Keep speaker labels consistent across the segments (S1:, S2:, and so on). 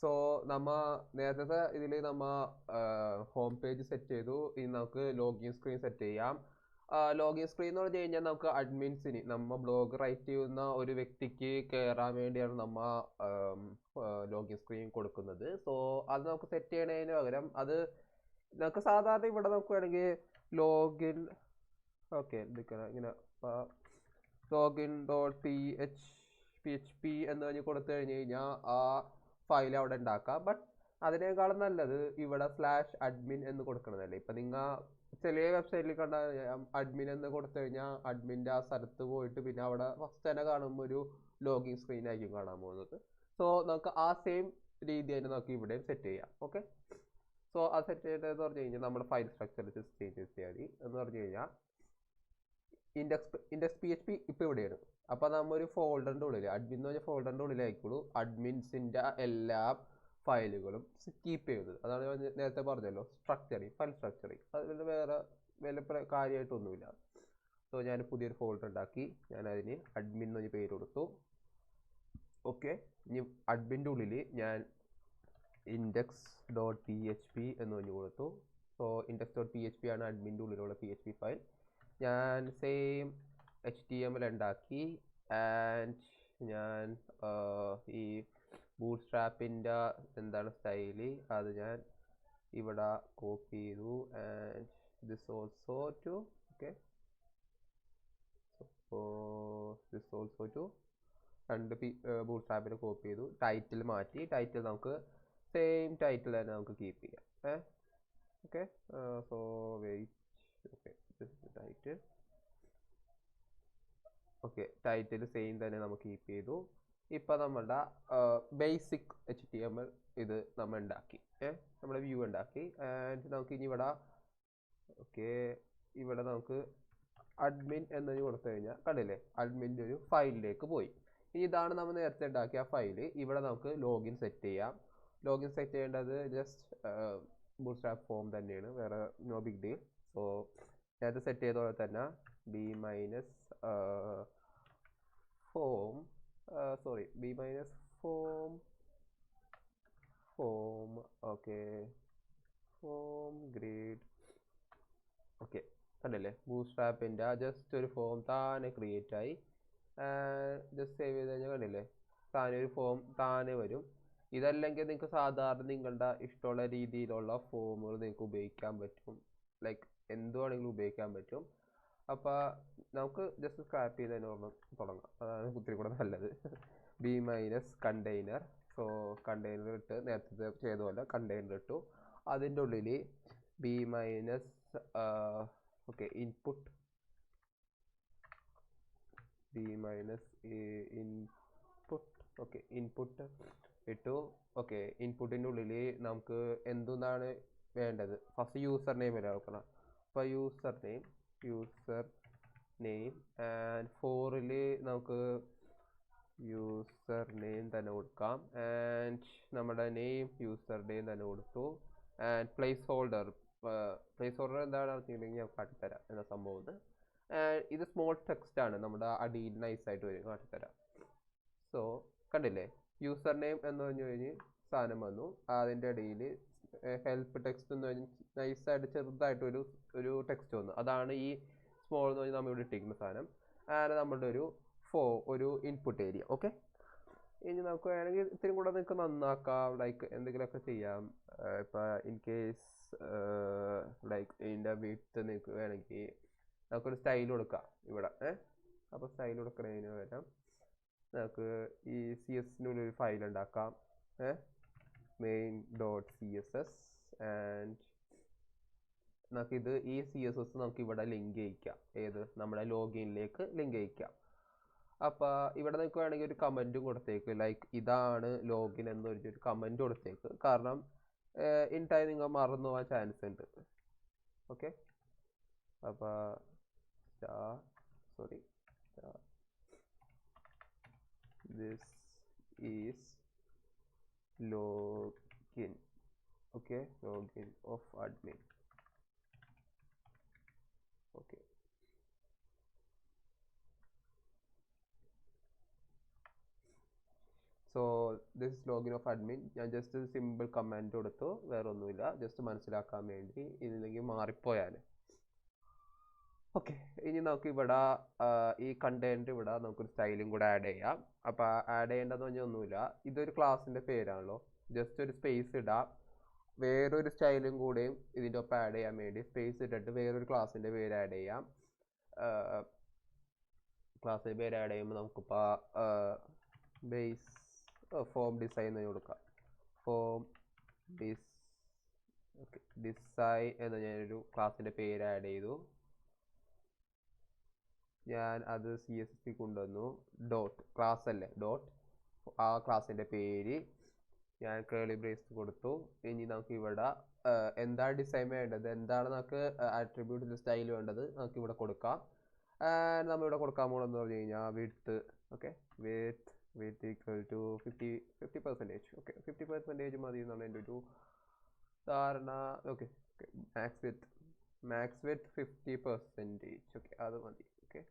S1: So നമ്മ നേരത്തെ ഇതിൽ നമ്മ ഹോം പേജ് സെറ്റ് ചെയ്തു. ഇനി നമുക്ക് ലോഗിൻ സ്ക്രീൻ സെറ്റ് ചെയ്യാം. ലോഗിൻ സ്ക്രീൻ എന്ന് പറഞ്ഞു കഴിഞ്ഞാൽ നമുക്ക് അഡ്മിൻസിന് നമ്മ ബ്ലോഗ് റൈറ്റ് ചെയ്യുന്ന ഒരു വ്യക്തിക്ക് കയറാൻ വേണ്ടിയാണ് നമ്മ ലോഗിൻ സ്ക്രീൻ കൊടുക്കുന്നത്. സോ അത് നമുക്ക് സെറ്റ് ചെയ്യണതിന് പകരം അത് നമുക്ക് സാധാരണ ഇവിടെ നമുക്ക് വേണമെങ്കിൽ ലോഗിൻ ഓക്കെ ഇങ്ങനെ ലോഗിൻ ഡോട്ട് PHP എന്ന് പറഞ്ഞ് കൊടുത്തു കഴിഞ്ഞ് കഴിഞ്ഞാൽ ആ ഫയൽ അവിടെ ഉണ്ടാക്കാം. ബട്ട് അതിനേക്കാളും നല്ലത് ഇവിടെ /admin എന്ന് കൊടുക്കണതല്ലേ. ഇപ്പം നിങ്ങൾ ചില വെബ്സൈറ്റിൽ കണ്ട അഡ്മിൻ എന്ന് കൊടുത്തു കഴിഞ്ഞാൽ അഡ്മിൻ്റെ ആ സ്ഥലത്ത് പോയിട്ട് പിന്നെ അവിടെ ഫസ്റ്റ് തന്നെ കാണുമ്പോൾ ഒരു ലോഗിൻ സ്ക്രീൻ ആയിരിക്കും കാണാൻ പോകുന്നത്. സോ നമുക്ക് ആ സെയിം രീതി തന്നെ നമുക്ക് ഇവിടെയും സെറ്റ് ചെയ്യാം. ഓക്കെ, സോ ആ സെറ്റ് ചെയ്തതെന്ന് പറഞ്ഞു കഴിഞ്ഞാൽ നമ്മുടെ ഫയൽ സ്ട്രക്ചർ ചേഞ്ച് ചെയ്യാൻ മതി. എന്ന് പറഞ്ഞു കഴിഞ്ഞാൽ ഇൻഡെക്സ് PHP ഇപ്പോൾ ഇവിടെയാണ്. അപ്പോൾ നമ്മൾ ഒരു ഫോൾഡറിൻ്റെ ഉള്ളിൽ അഡ്മിൻ എന്ന് പറഞ്ഞ ഫോൾഡറിൻ്റെ ഉള്ളിലായിക്കോളൂ അഡ്മിൻസിൻ്റെ എല്ലാ ഫയലുകളും കീപ്പ് ചെയ്തത്. അതാണ് ഞാൻ നേരത്തെ പറഞ്ഞല്ലോ, ഫയൽ സ്ട്രക്ചറിങ്. അതിൽ വേറെ വലിയ കാര്യമായിട്ടൊന്നുമില്ല. സോ ഞാൻ പുതിയൊരു ഫോൾഡർ ഉണ്ടാക്കി, ഞാൻ അതിന് അഡ്മിൻ എന്ന് പറഞ്ഞ പേര് കൊടുത്തു. ഓക്കെ, ഇനി അഡ്മിൻ്റെ ഉള്ളിൽ ഞാൻ index.php എന്ന് പറഞ്ഞു കൊടുത്തു. സോ index.php ആണ് അഡ്മിൻ്റെ ഉള്ളിലുള്ള PHP ഫയൽ. ഞാൻ സെയിം HTML ഉണ്ടാക്കി ആൻഡ് ഞാൻ ഈ ബൂട്ട്സ്ട്രാപ്പിൻ്റെ എന്താണ് സ്റ്റൈല് അത് ഞാൻ ഇവിടെ കോപ്പി ചെയ്തു. And this also to this also to രണ്ട് ബൂട്ട്സ്ട്രാപ്പിന് കോപ്പി ചെയ്തു. ടൈറ്റിൽ മാറ്റി, ടൈറ്റിൽ നമുക്ക് സെയിം ടൈറ്റിൽ തന്നെ നമുക്ക് കീപ്പ് ചെയ്യാം. Okay, so wait. Okay, title title same തന്നെ നമുക്ക് കീപ്പ് ചെയ്തു. ഇപ്പം നമ്മളുടെ ബേസിക് HTML ഇത് നമ്മൾ ഉണ്ടാക്കി, നമ്മുടെ വ്യൂ ഉണ്ടാക്കി. ആൻഡ് നമുക്ക് ഇനി ഇവിടെ നമുക്ക് അഡ്മിൻ എന്ന് കൊടുത്തു കഴിഞ്ഞാൽ കണ്ടില്ലേ, അഡ്മിൻ്റെ ഒരു ഫയലിലേക്ക് പോയി. ഇനി ഇതാണ് നമ്മൾ നേരത്തെ ഉണ്ടാക്കിയ ഫയൽ. ഇവിടെ നമുക്ക് ലോഗിൻ സെറ്റ് ചെയ്യാം. ലോഗിൻ സെറ്റ് ചെയ്യേണ്ടത് ജസ്റ്റ് ബൂട്ട്സ്ട്രാപ്പ് ഫോം തന്നെയാണ്, വേറെ നോ ബിഗ് ഡീൽ. സോ നേരത്തെ സെറ്റ് ചെയ്ത പോലെ തന്നെ b form okay form greed. Okay, കണ്ടല്ലേ ബൂട്ട്സ്ട്രാപ്പിൻ്റെ ജസ്റ്റ് ഒരു ഫോം താനെ ക്രിയേറ്റ് ആയി. ജസ്റ്റ് സേവ് ചെയ്ത് കഴിഞ്ഞാൽ കണ്ടില്ലേ താനെ ഒരു ഫോം താനെ വരും. ഇതല്ലെങ്കിൽ നിങ്ങൾക്ക് സാധാരണ നിങ്ങളുടെ ഇഷ്ടമുള്ള രീതിയിലുള്ള ഫോമുകൾ നിങ്ങൾക്ക് ഉപയോഗിക്കാൻ പറ്റും. ലൈക്ക് എന്ത് വേണമെങ്കിലും ഉപയോഗിക്കാൻ പറ്റും. അപ്പോൾ നമുക്ക് ജസ്റ്റ് സ്ക്രാപ്പ് ചെയ്ത് തന്നെ തുടങ്ങാം, അതാണ് ഒത്തിരി കൂടെ നല്ലത്. b container. സോ കണ്ടെയ്നർ ഇട്ട് നേരത്തെ ചെയ്ത പോലെ കണ്ടെയ്നർ ഇട്ടു. അതിൻ്റെ ഉള്ളിൽ b ഇൻപുട്ട് ഇൻപുട്ട് ഇട്ടു. ഓക്കെ, ഇൻപുട്ടിൻ്റെ ഉള്ളിൽ നമുക്ക് എന്താണ് വേണ്ടത്, ഫസ്റ്റ് യൂസർ നെയിം വരെ കൊടുക്കണം. അപ്പോൾ യൂസർ നെയിം ആൻഡ് ഫോറിൽ നമുക്ക് യൂസർ നെയിം തന്നെ കൊടുക്കാം. ആൻഡ് നമ്മുടെ നെയിം യൂസർ നെയിം തന്നെ കൊടുത്തു. ആൻഡ് പ്ലേസ് ഹോൾഡർ എന്താണ് അറിഞ്ഞിട്ടുണ്ടെങ്കിൽ ഞാൻ കാട്ടിത്തരാം എന്ന സംഭവം. ഇത് സ്മോൾ ടെക്സ്റ്റ് ആണ്, നമ്മുടെ അടിയിൽ നൈസായിട്ട് വരും, കാട്ടിത്തരാം. സോ കണ്ടില്ലേ യൂസർ നെയിം എന്ന് പറഞ്ഞു കഴിഞ്ഞ് സാധനം വന്നു. അതിൻ്റെ ഇടയിൽ ഹെൽപ്പ് ടെക്സ്റ്റ് എന്ന് പറഞ്ഞ് നൈസായിട്ട് ചെറുതായിട്ട് ഒരു ടെക്സ്റ്റ് വന്നു. അതാണ് ഈ സ്മോൾ എന്ന് പറഞ്ഞാൽ നമ്മൾ ഇവിടെ ഇട്ടിരിക്കുന്ന സാധനം. അങ്ങനെ നമ്മളുടെ ഒരു ഇൻപുട്ട് ഏരിയ. ഓക്കെ, ഇനി നമുക്ക് വേണമെങ്കിൽ ഇത്തിരി കൂടെ നിങ്ങൾക്ക് നന്നാക്കാം, ലൈക്ക് എന്തെങ്കിലുമൊക്കെ ചെയ്യാം. ഇപ്പം ഇൻ കേസ് ലൈക്ക് ഇതിൻ്റെ വിഡ്ത്ത് നിങ്ങൾക്ക് വേണമെങ്കിൽ നമുക്കൊരു സ്റ്റൈൽ കൊടുക്കാം ഇവിടെ. അപ്പോൾ സ്റ്റൈൽ കൊടുക്കുന്നതിന് പകരം നമുക്ക് ഈ CS-നുള്ളിൽ ഒരു ഫയൽ ഉണ്ടാക്കാം, main.css. ആൻഡ് നമുക്കിത് ഈ CSS നമുക്ക് ഇവിടെ ലിങ്ക് ചെയ്യിക്കാം, ഏത് നമ്മുടെ ലോഗിനിലേക്ക് ലിങ്ക് ചെയ്യിക്കാം. അപ്പോൾ ഇവിടെ നിങ്ങൾക്ക് വേണമെങ്കിൽ ഒരു കമൻറ്റും കൊടുത്തേക്ക്, ലൈക്ക് ഇതാണ് ലോഗിൻ എന്നൊരു കമൻറ്റ് കൊടുത്തേക്ക്. കാരണം ഇൻ ടൈം നിങ്ങൾ മറന്നു പോകാൻ ചാൻസ് ഉണ്ട്. ഓക്കെ, അപ്പോൾ this is login. Okay, login of admin. Okay, so this login of admin ഞാൻ ജസ്റ്റ് സിമ്പിൾ കമാൻഡ് കൊടുത്തു, വേറെ ഒന്നുമില്ല, ജസ്റ്റ് മനസ്സിലാക്കാൻ വേണ്ടി, ഇതില്ലെങ്കിൽ മാറിപ്പോയാൽ. ഓക്കെ, ഇനി നമുക്ക് ഇവിടെ ഈ കണ്ടെയ്നർ ഇവിടെ നമുക്കൊരു സ്റ്റൈലും കൂടെ ആഡ് ചെയ്യാം. അപ്പോൾ ആഡ് ചെയ്യേണ്ടതെന്ന് പറഞ്ഞാൽ ഒന്നുമില്ല, ഇതൊരു ക്ലാസ്സിൻ്റെ പേരാണല്ലോ, ജസ്റ്റ് ഒരു സ്പേസ് ഇടാം. വേറൊരു സ്റ്റൈലും കൂടെയും ഇതിൻ്റെ ഒപ്പം ആഡ് ചെയ്യാൻ വേണ്ടി സ്പേസ് ഇട്ടിട്ട് വേറൊരു ക്ലാസ്സിൻ്റെ പേര് ആഡ് ചെയ്യാം. ക്ലാസ്സിൻ്റെ പേര് ആഡ് ചെയ്യുമ്പോൾ നമുക്കിപ്പോൾ ബേസ് ഫോം ഡിസൈൻ എന്ന് കൊടുക്കാം. ഫോം ഡിസൈൻ എന്ന് ഞാനൊരു ക്ലാസ്സിൻ്റെ പേര് ആഡ് ചെയ്തു. ഞാൻ അത് CSS കൊണ്ടുവന്നു. ഡോട്ട് ക്ലാസ് അല്ലേ, ഡോട്ട് ആ ക്ലാസ്സിൻ്റെ പേര് ഞാൻ കേളി ബ്രേസ് കൊടുത്തു. ഇനി നമുക്ക് ഇവിടെ എന്താണ് ഡിസൈൻ വേണ്ടത്, എന്താണ് നമുക്ക് ആട്രിബ്യൂട്ട് സ്റ്റൈൽ വേണ്ടത്, നമുക്ക് ഇവിടെ കൊടുക്കാം. നമ്മളിവിടെ കൊടുക്കാൻ പോകുന്നതെന്ന് പറഞ്ഞു കഴിഞ്ഞാൽ width. Okay, width equal to 50%. Okay, 50% മതി എന്നാണ് എൻ്റെ ഒരു ധാരണ. Okay, max width 50%. ഓക്കെ, അത് മതി. ഓക്കെ,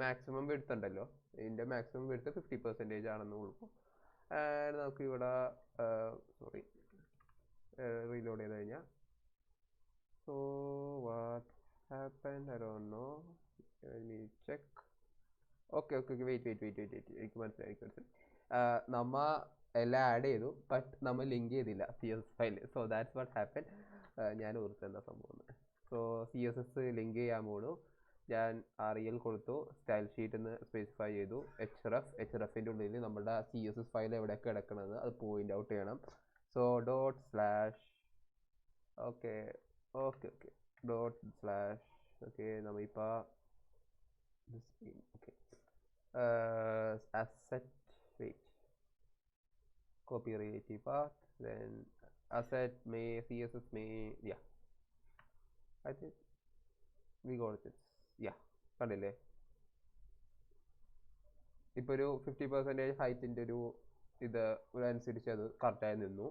S1: മാക്സിമം വിഡ്ത്ത് ഉണ്ടല്ലോ, ഇതിൻ്റെ മാക്സിമം വിഡ്ത്ത് 50% ആണെന്ന് ഉള്ളൂ. നമുക്ക് ഇവിടെ സോറി റീലോഡ് ചെയ്ത് കഴിഞ്ഞാൽ so what happened I don't know, check. Okay, wait എനിക്ക് മനസ്സിലായി. നമ്മ എല്ലാം ആഡ് ചെയ്തു, ബട്ട് നമ്മൾ ലിങ്ക് ചെയ്തില്ല CSS file. So that's what happen. ഞാൻ ഓർത്തെന്താ സംഭവം. സോ CSS ലിങ്ക് ചെയ്യാൻ പോണു. ഞാൻ REL കൊടുത്തു, സ്റ്റൈൽ ഷീറ്റ് എന്ന് സ്പെസിഫൈ ചെയ്തു. HRFൻ്റെ ഉള്ളിൽ നമ്മുടെ CSS ഫയൽ എവിടെയൊക്കെ കിടക്കണമെന്ന് അത് പോയിന്റ് ഔട്ട് ചെയ്യണം. So dot slash okay dot slash okay നമ്മളിപ്പോൾ okay asset wait copy relative path, then asset may CSS may, yeah, I think we got this. കണ്ടില്ലേ, ഇപ്പോൾ ഒരു 50% ഹൈറ്റിൻ്റെ ഒരു ഇത് അനുസരിച്ച് അത് കറക്റ്റായി നിന്നു.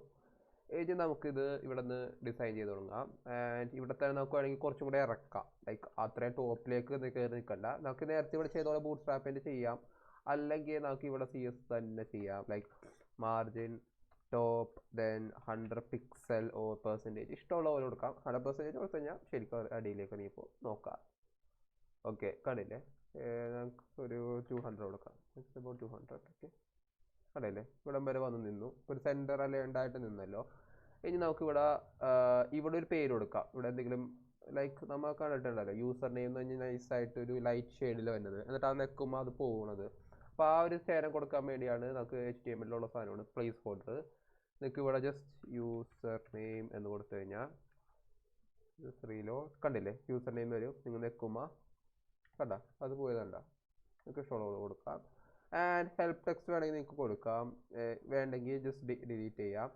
S1: ഇനി നമുക്കിത് ഇവിടെ നിന്ന് ഡിസൈൻ ചെയ്ത് തുടങ്ങാം. ആൻഡ് ഇവിടെ തന്നെ നമുക്ക് വേണമെങ്കിൽ കുറച്ചും കൂടെ ഇറക്കാം. ലൈക്ക് അത്രയും ടോപ്പിലേക്ക് കയറി നിൽക്കണ്ട. നമുക്ക് നേരത്തെ ഇവിടെ ചെയ്തോളെ ബൂട്ട് സ്ട്രാപ്പിൻ്റെ ചെയ്യാം, അല്ലെങ്കിൽ നമുക്ക് ഇവിടെ CS തന്നെ ചെയ്യാം. Like margin top, then 100 pixel or percentage, ഇഷ്ടമുള്ള പോലെ കൊടുക്കാം. 100% കൊടുത്തു കഴിഞ്ഞാൽ ശരിക്കും അടിയിലേക്ക് നീ ഇപ്പോൾ നോക്കാം. ഓക്കെ, കണ്ടില്ലേ, നമുക്ക് ഒരു 200 കൊടുക്കാം. അബൌട്ട് 200. ഓക്കെ, കണ്ടില്ലേ, ഇവിടം വരെ വന്ന് നിന്നു, ഒരു സെൻറ്റർ അല്ലാണ്ടായിട്ട് നിന്നല്ലോ. ഇനി നമുക്ക് ഇവിടെ ഒരു പേര് കൊടുക്കാം. ഇവിടെ എന്തെങ്കിലും ലൈക്ക് നമ്മൾ കണ്ടിട്ടുണ്ടല്ലോ, യൂസർ നെയിം എന്ന് പറഞ്ഞാൽ നൈസായിട്ട് ഒരു ലൈറ്റ് ഷെയ്ഡിൽ വരുന്നത്, എന്നിട്ട് അത് നെക്കുമ്പോൾ അത് പോകുന്നത്. അപ്പോൾ ആ ഒരു ചേരം കൊടുക്കാൻ വേണ്ടിയാണ് നമുക്ക് HTML സാധനമാണ് പ്ലേസ് ഹോൾഡർ. നിങ്ങൾക്ക് ഇവിടെ ജസ്റ്റ് യൂസർ നെയിം എന്ന് കൊടുത്തു കഴിഞ്ഞാൽ റീലോഡ്, കണ്ടില്ലേ, യൂസർ നെയിം വരും. നിങ്ങൾ നെക്കുമ്പോൾ കണ്ട അത് പോയതല്ല, നിങ്ങൾക്ക് ഇഷ്ടമുള്ള കൊടുക്കാം. ആൻഡ് ഹെൽപ്പ് ടെക്സ്റ്റ് വേണമെങ്കിൽ നിങ്ങൾക്ക് കൊടുക്കാം, വേണ്ടെങ്കിൽ ജസ്റ്റ് ഡിലീറ്റ് ചെയ്യാം.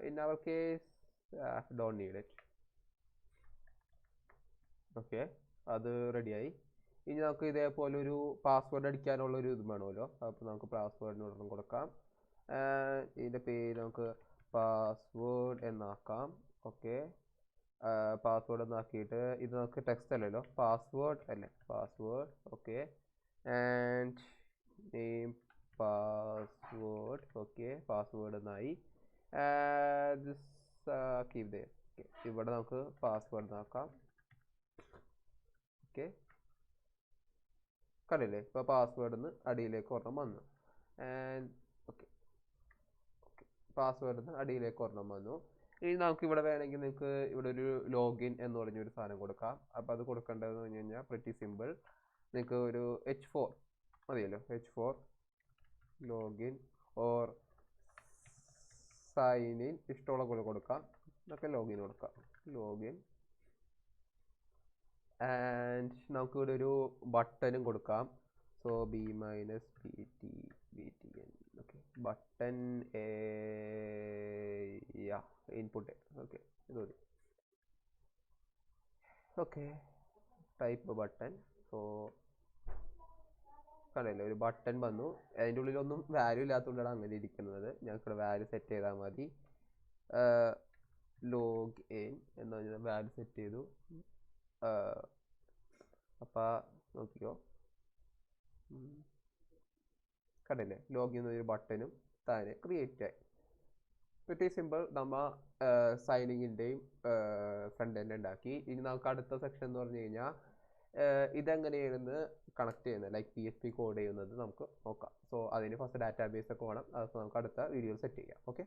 S1: In our case don't need it. Okay, അത് റെഡിയായി. ഇനി നമുക്ക് ഇതേപോലെ ഒരു പാസ്വേഡ് അടിക്കാനുള്ള ഒരു ഇത് വേണമല്ലോ, അപ്പോൾ നമുക്ക് പാസ്വേഡിനോടൊന്നും കൊടുക്കാം. ഇതിൻ്റെ പേര് നമുക്ക് പാസ്വേഡ് എന്നാക്കാം. ഓക്കെ, പാസ്വേഡ് എന്നാക്കിയിട്ട് ഇത് നമുക്ക് ടെക്സ്റ്റ് അല്ലല്ലോ, പാസ്വേഡ് അല്ലേ, password. Okay, and name password. Okay, password എന്നായി. കീപ് ദേ. ഓക്കെ, ഇവിടെ നമുക്ക് പാസ്വേഡ് നോക്കാം. ഓക്കെ, കണ്ടില്ലേ, ഇപ്പോൾ പാസ്വേഡ് നിന്ന് അടിയിലേക്ക് ഒരെണ്ണം വന്നു. ആൻഡ് ഓക്കെ പാസ്വേഡ് നിന്ന് അടിയിലേക്ക് ഒരെണ്ണം വന്നു. ഇനി നമുക്ക് ഇവിടെ വേണമെങ്കിൽ നിങ്ങൾക്ക് ഇവിടെ ഒരു ലോഗിൻ എന്ന് പറഞ്ഞൊരു സാധനം കൊടുക്കാം. അപ്പോൾ അത് കൊടുക്കേണ്ടതെന്ന് പറഞ്ഞു കഴിഞ്ഞാൽ പ്രിറ്റി സിമ്പിൾ. നിങ്ങൾക്ക് ഒരു H4 മതിയല്ലോ, H4 login or sign in, ഇഷ്ടമുള്ള പോലെ കൊടുക്കാം. എന്നൊക്കെ ലോഗിൻ കൊടുക്കാം, ലോഗിൻ. ആൻഡ് നമുക്ക് ഇവിടെ ഒരു ബട്ടനും കൊടുക്കാം. So B-BTN. Okay, button input. Okay, ഇത് മതി. Okay, type button. സോ കണ്ടല്ലോ, ഒരു ബട്ടൺ വന്നു. അതിൻ്റെ ഉള്ളിലൊന്നും വാല്യൂ ഇല്ലാത്തതുകൊണ്ടാണ് അങ്ങനെ ഇരിക്കുന്നത്. ഞങ്ങൾക്കിവിടെ വാല്യൂ സെറ്റ് ചെയ്താൽ മതി. ലോഗ് ഇൻ എന്ന് പറഞ്ഞാൽ വാല്യൂ സെറ്റ് ചെയ്തു. അപ്പോൾ നോക്കിക്കോ, കണ്ടില്ലേ ലോഗിൻ എന്നൊരു ബട്ടണും താനെ ക്രിയേറ്റ് ആയി. Very simple. നമ്മ സൈനിങ്ങിൻ്റെയും ഫ്രണ്ട് എൻഡ് ഉണ്ടാക്കി. ഇനി നമുക്ക് അടുത്ത സെക്ഷൻ എന്ന് പറഞ്ഞു കഴിഞ്ഞാൽ ഇതെങ്ങനെയാണെന്ന് കണക്ട് ചെയ്യുന്നത് ലൈക്ക് PHP കോഡ് ചെയ്യുന്നത് നമുക്ക് നോക്കാം. സോ അതിന് ഫസ്റ്റ് ഡാറ്റാബേസ് ഒക്കെ വേണം. അതൊക്കെ നമുക്ക് അടുത്ത വീഡിയോയിൽ സെറ്റ് ചെയ്യാം. ഓക്കെ.